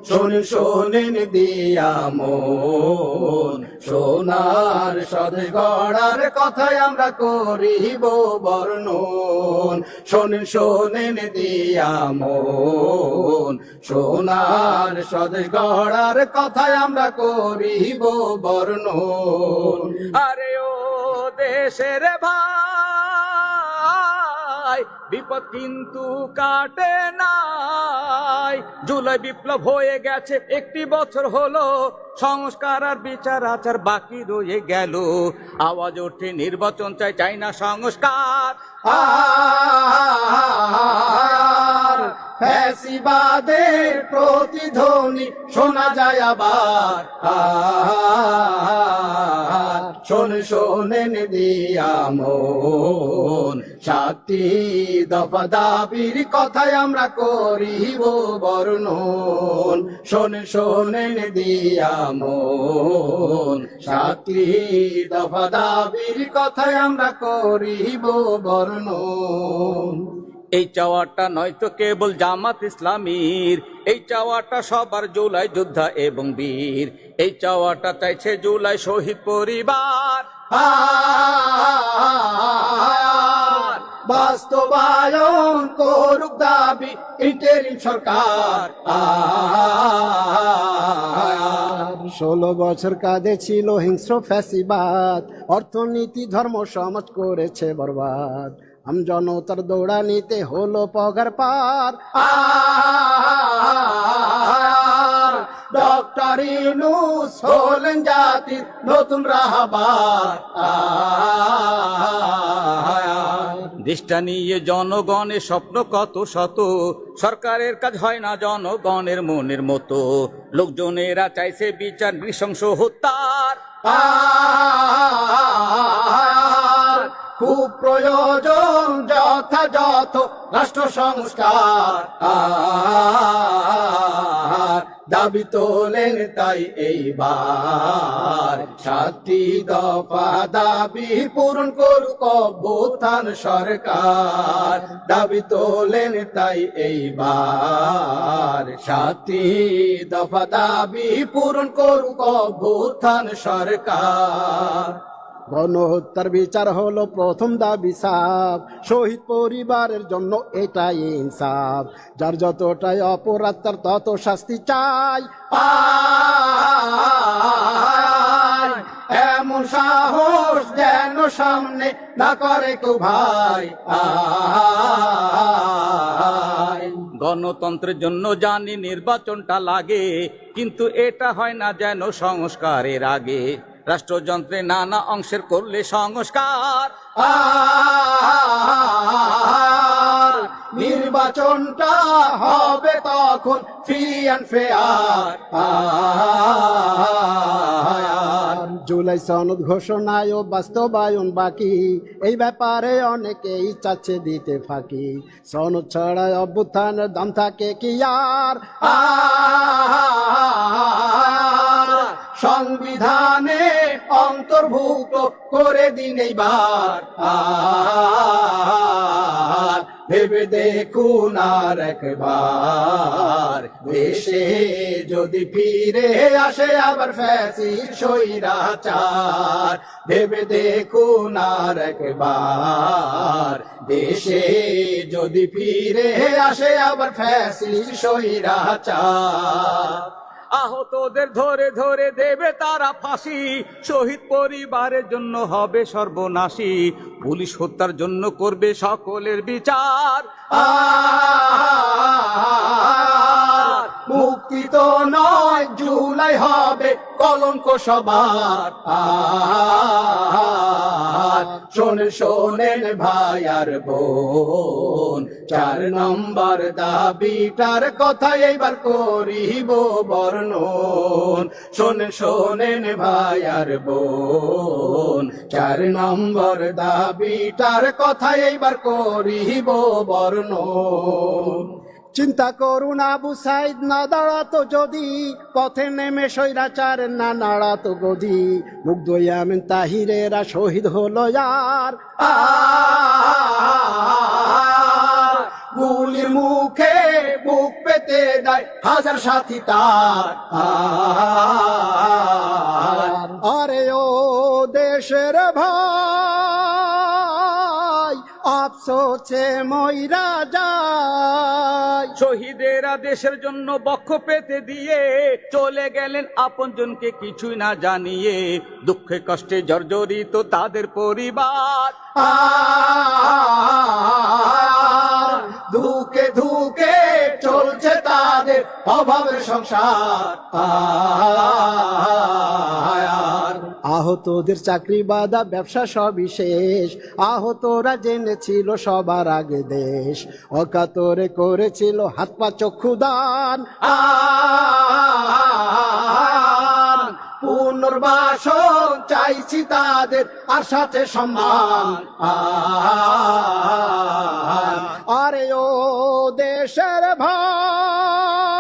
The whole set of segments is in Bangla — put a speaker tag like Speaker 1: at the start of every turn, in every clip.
Speaker 1: শোনেন দিয়া মন সোনার সদে গড়ার কথায় আমরা করিব বর্ণন। শোনেন দিয়া মন সোনার সদে গড়ার কথায় আমরা করিব বর্ণন। আরে ও দেশের ভাই বিপদ কিন্তু কাটে নাই। জুলাই বিপ্লব হয়ে গেছে, একটি বছর হলো, সংস্কার আর বিচার আচার বাকি রয়ে গেল। আওয়াজ ওঠে নির্বাচন চাই, চাই না সংস্কার। ফ্যাসিবাদের প্রতিধ্বনি শোনা যায় আবার। শোনেন দিয়া মন 7টি দফা দাবির কথায় আমরা করিব বর্ণন। শোনেন দিয়া মন 7টি দফা দাবির কথায় আমরা করিব বর্ণন। এই চাওয়াটা নয়তো কেবল জামাত ইসলামীর, এই চাওয়াটা সবার জুলাই যোদ্ধা এবং বীর। এই চাওয়াটা চাইছে জুলাই শহীদ পরিবার। বাস্তবায়ন করুক দাবি ইন্টারিম সরকার।
Speaker 2: 16 বছর কাঁধে ছিল হিংস্র ফ্যাসিবাদ, অর্থনীতি ধর্ম সমাজ করেছে বরবাদ। জনতার দৌড়ানিতে হলো পগার পার।
Speaker 1: ডক্টর ইউনূস হলেন জাতির নতুন রাহবার। দেশটা নিয়ে জনগণের স্বপ্ন কত শত, সরকারের কাজ হয় না জনগণের মনের মতো। লোকজনেরা চাইছে বিচার নৃশংস হত্যার। খুব প্রয়োজন যথাযথ রাষ্ট্র সংস্কার। দাবি তোলেন তাই এইবার 7টি দফা দাবি পূরণ করুক অভ্যুত্থান সরকার। দাবি তোলেন তাই এইবার 7টি দফা দাবি পূরণ করুক অভ্যুত্থান সরকার।
Speaker 2: গণহত্যার বিচার হলো প্রথম দাবি সাফ, শহীদ পরিবারের জন্য এটাই ইনসাফ। যার যতটাই অপরাধ তার তত শাস্তি চাই।
Speaker 1: এমন সাহস যেন সামনে না করে কেউ ভাই। গণতন্ত্রের জন্য জানি নির্বাচনটা লাগে, কিন্তু এটা হয় না যেন সংস্কারের আগে। রাষ্ট্রযন্ত্রে নানা অংশের করলে সংস্কার। নির্বাচনটা হবে তখন ফ্রি অ্যান্ড ফেয়ার।
Speaker 2: জুলাই সনদ ঘোষণায় ও বাস্তবায়ন বাকি, এই ব্যাপারে অনেকেই চাচ্ছে দিতে ফাঁকি। সনদ ছাড়াই অভ্যুত্থানের দাম থাকে কি আর?
Speaker 1: সংবিধানে অন্তর্ভুক্ত করে দিন এইবার। ভেবে দেখুন আর একবার, দেশে যদি ফিরে আসে আবার ফ্যাসিস্ট স্বৈরাচার। ভেবে দেখুন আর একবার, দেশে যদি ফিরে আসে আবার ফ্যাসিস্ট স্বৈরাচার। আহতদের ধরে ধরে দেবে তারা ফাঁসি, শহীদ পরিবারের জন্য হবে সর্বনাশী। পুলিশ হত্যার জন্য করবে সকলের বিচার। মুক্তি তো নয়, জুলাই হবে কলঙ্ক সবার। শোনেন ভাই আর বোন, 4 নম্বর দাবিটার কথা এইবার করিব বর্ণন। শোনেন ভাই আর বোন, 4 নম্বর দাবিটার কথা এইবার করিব বর্ণন।
Speaker 2: চিন্তা করুন আবু সাইদ না দাঁড়াতো যদি, পথে নেমে স্বৈরাচার না নাড়াতো গদি। মুগ্ধ ইয়ামিন তাহিরেরা শহীদ হলো আর। গুলির মুখে বুক পেতে দেয় হাজার সাথী তার। আরে ও দেশের ভাই আফসোসে মইরা যায়।
Speaker 1: শহীদেরা দেশের জন্য বক্ষ পেতে দিয়ে চলে গেলেন আপনজনকে কিছুই না জানিয়ে, দুঃখে কষ্টে জর্জরিত তাদের পরিবার।
Speaker 2: ধুকে ধুকে চলছে তাদের অভাবের সংসার। আহতদের চাকরি বাদা ব্যবসা সবই শেষ, আহতরা জেনেছিল সবার আগে দেশ, অকাতরে করেছিল হাত পা চক্ষু দান। পুনর্বাসন চাইছি তাদের আর সাথে সম্মান। আরে ও দেশের ভাই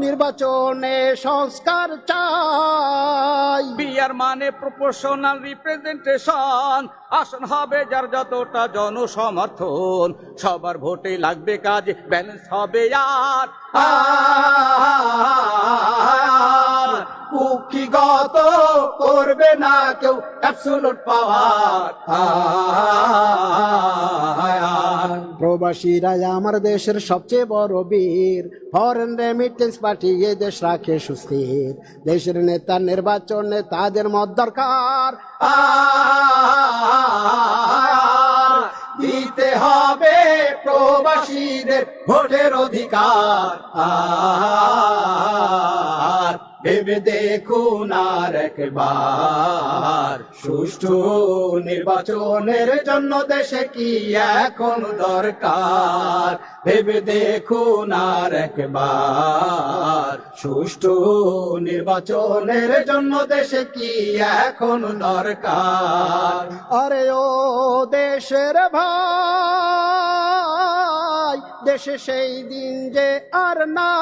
Speaker 2: নির্বাচনে সংস্কার চাই।
Speaker 1: বিয়ার মানে প্রপোর্শনাল রিপ্রেজেন্টেশন, আসন হবে যার যতটা জনসমর্থন, সবার ভোটে লাগবে কাজে ব্যালেন্স হবে আর।
Speaker 2: কুক্ষিগত করবে না কেউ অ্যাবসোলুট পাওয়ার। প্রবাসীরা আমার দেশের সবচেয়ে বড় বীর, ফরেন রেমিটেন্স পাঠিয়ে দেশ রাখে সুস্থির। দেশের নেতা নির্বাচনে তাদের মত দরকার। দিতে হবে প্রবাসীদের ভোটের অধিকার। ভেবে দেখুন আর একবার, সুষ্ঠু নির্বাচনের জন্য দেশে কি এখন দরকার। ভেবে দেখুন আর একবার, সুষ্ঠু নির্বাচনের জন্য দেশে কি এখন দরকার। আরে ও দেশের ভাই দেশে সেই দিন যে আর না।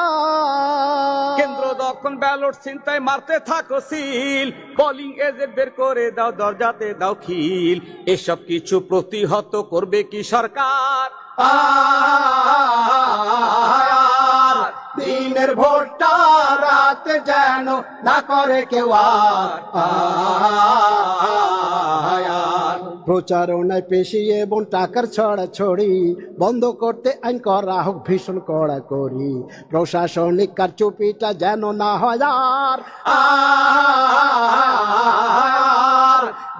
Speaker 1: কেন্দ্র যখন ব্যালট ছিনতাই মারতে থাকো সিল, পোলিং এজেন্ট বের করে দাও দরজাতে দাও খিল, এসব কিছু প্রতিহত করবে কি সরকার?
Speaker 2: দিনের ভোটটা রাতে যেন না করে কেউ আর। প্রচারণায় পেশি এবং টাকার ছড়াছড়ি বন্ধ করতে আইন করা হোক ভীষণ কড়াকড়ি। প্রশাসনিক কারচুপিটা যেন না হয় আর।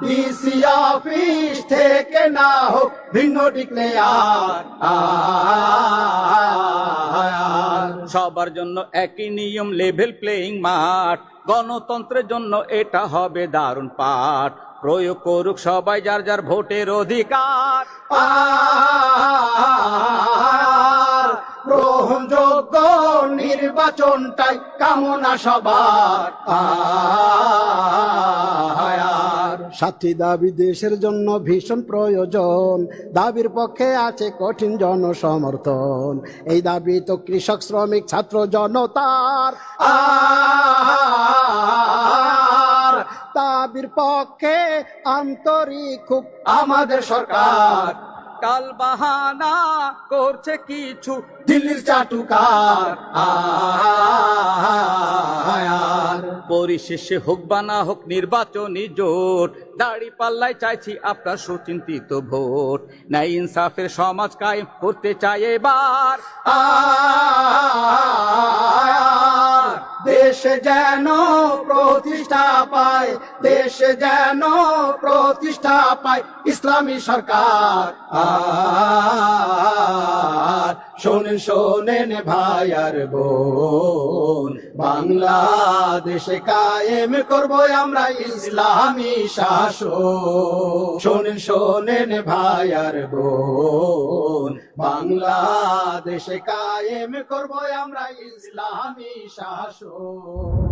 Speaker 2: ডিসি অফিস থেকে না হোক ভিন্ন ডিক্লেয়ার।
Speaker 1: সবার জন্য একই নিয়ম, লেভেল প্লেইং মাঠ, গণতন্ত্রের জন্য এটা হবে দারুণ পাঠ। প্রয়োগ করুক সবাই যার যার ভোটের অধিকার।
Speaker 2: গ্রহণযোগ্য নির্বাচনটাই কামনা সবার। সাথী দাবি দেশের জন্য ভীষণ প্রয়োজন, দাবির পক্ষে আছে কঠিন জনসমর্থন। এই দাবি তো কৃষক শ্রমিক ছাত্র জনতার। দাবির পক্ষে আন্তরিক খুব আমাদের সরকার।
Speaker 1: কাল বাহানা করছে কিছু
Speaker 2: দিল্লির চাটুকার।
Speaker 1: পরিশেষে হোক বা না হোক নির্বাচনী জোট, দাড়ি পাল্লায় চাইছি আপনার সুচিন্তিত ভোট। ন্যায় ইনসাফের সমাজ কায়েম করতে চাই এবার।
Speaker 2: দেশে যেন প্রতিষ্ঠা পায়, দেশে যেন প্রতিষ্ঠা পায় ইসলামী সরকার। শোনেন শোনেন ভাই আর বোন, বাংলাদেশে কায়েম করব আমরা ইসলামী শাসন। শোনেন শোনেন ভাই আর বোন, বাংলাদেশে কায়েম করব আমরা ইসলামী শাসন।